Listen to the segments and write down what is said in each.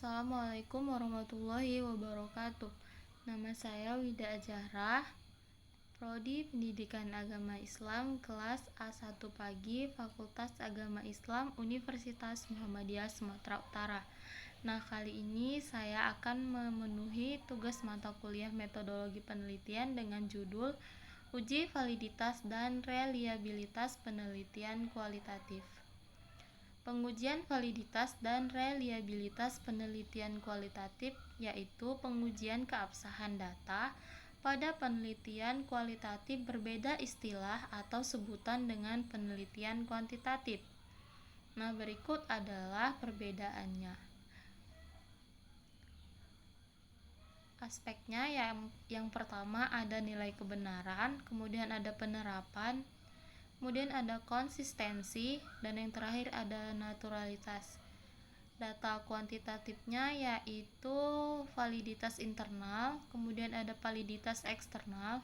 Assalamualaikum warahmatullahi wabarakatuh. Nama saya Wida Azahra, Prodi Pendidikan Agama Islam, kelas A1 Pagi, Fakultas Agama Islam, Universitas Muhammadiyah Sumatera Utara. Nah, kali ini saya akan memenuhi tugas mata kuliah metodologi penelitian dengan judul Uji Validitas dan Reliabilitas Penelitian Kualitatif. Pengujian validitas dan reliabilitas penelitian kualitatif yaitu pengujian keabsahan data. Pada penelitian kualitatif berbeda istilah atau sebutan dengan penelitian kuantitatif. Nah, berikut adalah perbedaannya. Aspeknya yang pertama ada nilai kebenaran, kemudian ada penerapan, kemudian ada konsistensi, dan yang terakhir ada naturalitas. Data kuantitatifnya yaitu validitas internal, kemudian ada validitas eksternal,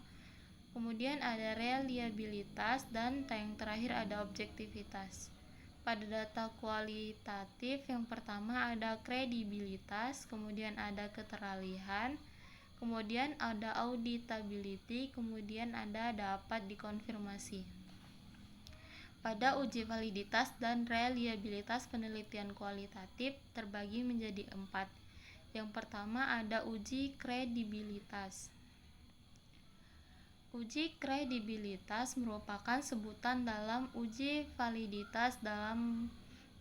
kemudian ada reliabilitas, dan yang terakhir ada objektivitas. Pada data kualitatif yang pertama ada kredibilitas, kemudian ada keteralihan, kemudian ada auditability, kemudian ada dapat dikonfirmasi. Pada uji validitas dan reliabilitas penelitian kualitatif terbagi menjadi 4. Yang pertama ada uji kredibilitas. Uji kredibilitas merupakan sebutan dalam uji validitas dalam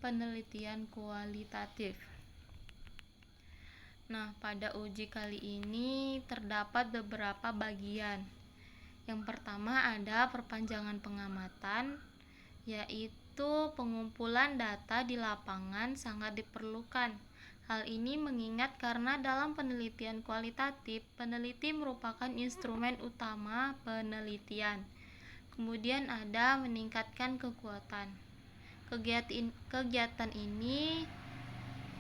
penelitian kualitatif. Nah, pada uji kali ini terdapat beberapa bagian. Yang pertama ada perpanjangan pengamatan, yaitu pengumpulan data di lapangan sangat diperlukan. Hal ini mengingat karena dalam penelitian kualitatif, peneliti merupakan instrumen utama penelitian. Kemudian ada meningkatkan kekuatan. Kegiatan ini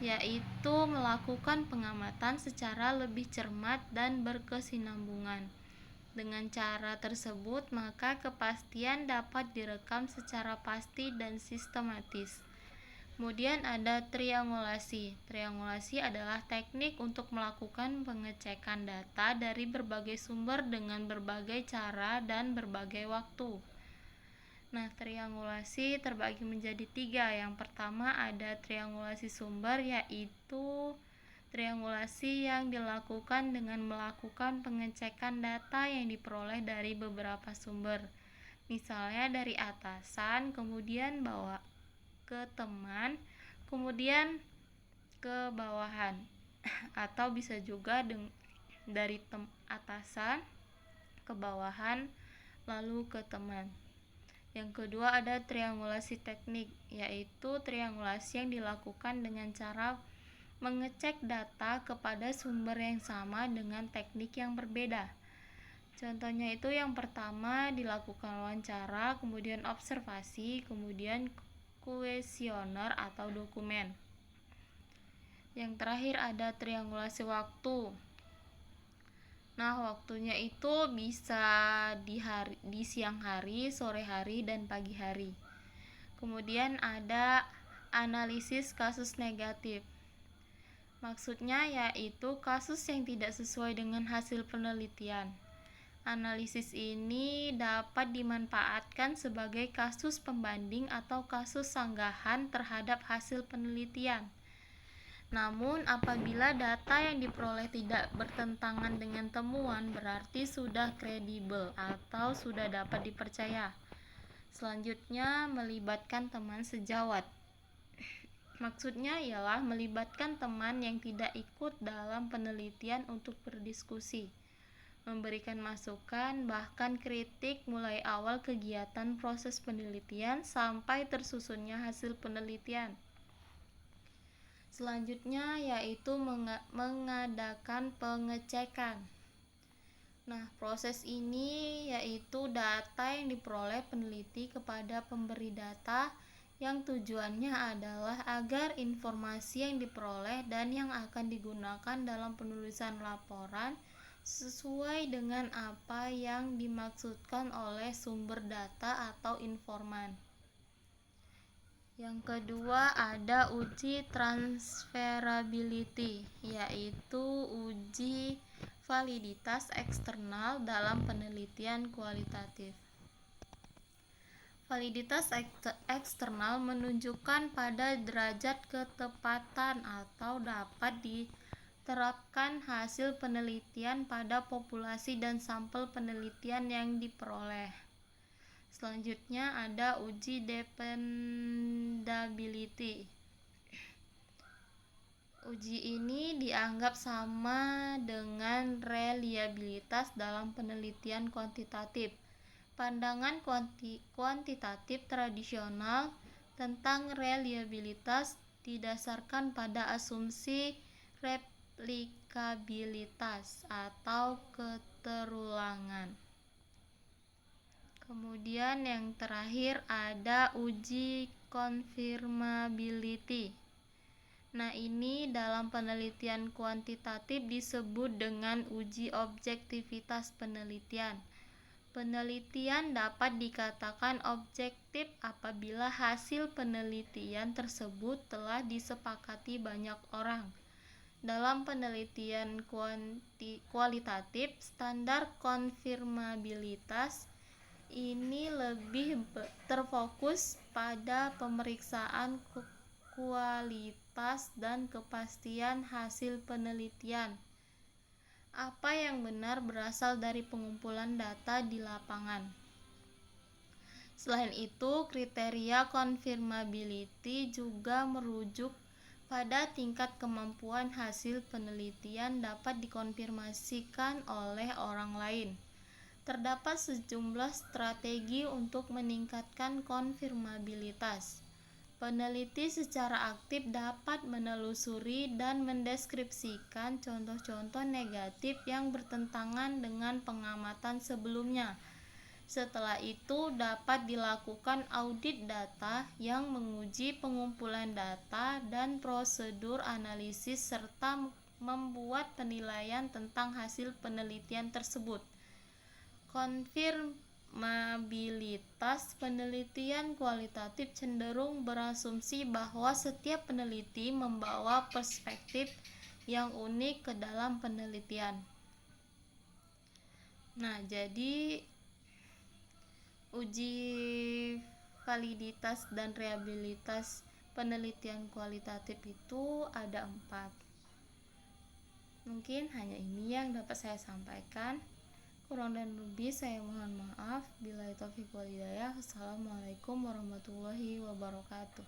yaitu melakukan pengamatan secara lebih cermat dan berkesinambungan. Dengan cara tersebut, maka kepastian dapat direkam secara pasti dan sistematis. Kemudian ada triangulasi. Triangulasi adalah teknik untuk melakukan pengecekan data dari berbagai sumber dengan berbagai cara dan berbagai waktu. Nah, triangulasi terbagi menjadi 3. Yang pertama ada triangulasi sumber, yaitu triangulasi yang dilakukan dengan melakukan pengecekan data yang diperoleh dari beberapa sumber. Misalnya dari atasan, kemudian bawa ke teman, kemudian ke bawahan. Atau bisa juga dari atasan ke bawahan lalu ke teman. Yang kedua ada triangulasi teknik, yaitu triangulasi yang dilakukan dengan cara mengecek data kepada sumber yang sama dengan teknik yang berbeda. Contohnya itu yang pertama dilakukan wawancara, kemudian observasi, kemudian kuesioner atau dokumen. Yang terakhir ada triangulasi waktu. Nah, waktunya itu bisa di siang hari, sore hari, dan pagi hari. Kemudian ada analisis kasus negatif. Maksudnya yaitu kasus yang tidak sesuai dengan hasil penelitian. Analisis ini dapat dimanfaatkan sebagai kasus pembanding atau kasus sanggahan terhadap hasil penelitian. Namun, apabila data yang diperoleh tidak bertentangan dengan temuan, berarti sudah kredibel atau sudah dapat dipercaya. Selanjutnya, melibatkan teman sejawat. Maksudnya ialah melibatkan teman yang tidak ikut dalam penelitian untuk berdiskusi, memberikan masukan, bahkan kritik mulai awal kegiatan proses penelitian sampai tersusunnya hasil penelitian. Selanjutnya yaitu mengadakan pengecekan. Nah, proses ini yaitu data yang diperoleh peneliti kepada pemberi data yang tujuannya adalah agar informasi yang diperoleh dan yang akan digunakan dalam penulisan laporan sesuai dengan apa yang dimaksudkan oleh sumber data atau informan. Yang kedua ada uji transferability, yaitu uji validitas eksternal dalam penelitian kualitatif. Validitas eksternal menunjukkan pada derajat ketepatan atau dapat diterapkan hasil penelitian pada populasi dan sampel penelitian yang diperoleh. Selanjutnya ada uji dependability. Uji ini dianggap sama dengan reliabilitas dalam penelitian kuantitatif. Pandangan kuantitatif tradisional tentang reliabilitas didasarkan pada asumsi replikabilitas atau keterulangan. Kemudian yang terakhir ada uji confirmability. Nah, ini dalam penelitian kuantitatif disebut dengan uji objektivitas penelitian. Penelitian dapat dikatakan objektif apabila hasil penelitian tersebut telah disepakati banyak orang. Dalam penelitian kualitatif, standar konfirmabilitas ini lebih terfokus pada pemeriksaan kualitas dan kepastian hasil penelitian. Apa yang benar berasal dari pengumpulan data di lapangan. Selain itu, kriteria confirmability juga merujuk pada tingkat kemampuan hasil penelitian dapat dikonfirmasikan oleh orang lain. Terdapat sejumlah strategi untuk meningkatkan konfirmabilitas. Peneliti secara aktif dapat menelusuri dan mendeskripsikan contoh-contoh negatif yang bertentangan dengan pengamatan sebelumnya. Setelah itu dapat dilakukan audit data yang menguji pengumpulan data dan prosedur analisis serta membuat penilaian tentang hasil penelitian tersebut. Konfirmabilitas penelitian kualitatif cenderung berasumsi bahwa setiap peneliti membawa perspektif yang unik ke dalam penelitian. Nah, jadi uji validitas dan reliabilitas penelitian kualitatif itu ada 4. Mungkin hanya ini yang dapat saya sampaikan. Kurang dan lebih saya mohon maaf. Billahi taufiq wal hidayah. Assalamualaikum warahmatullahi wabarakatuh.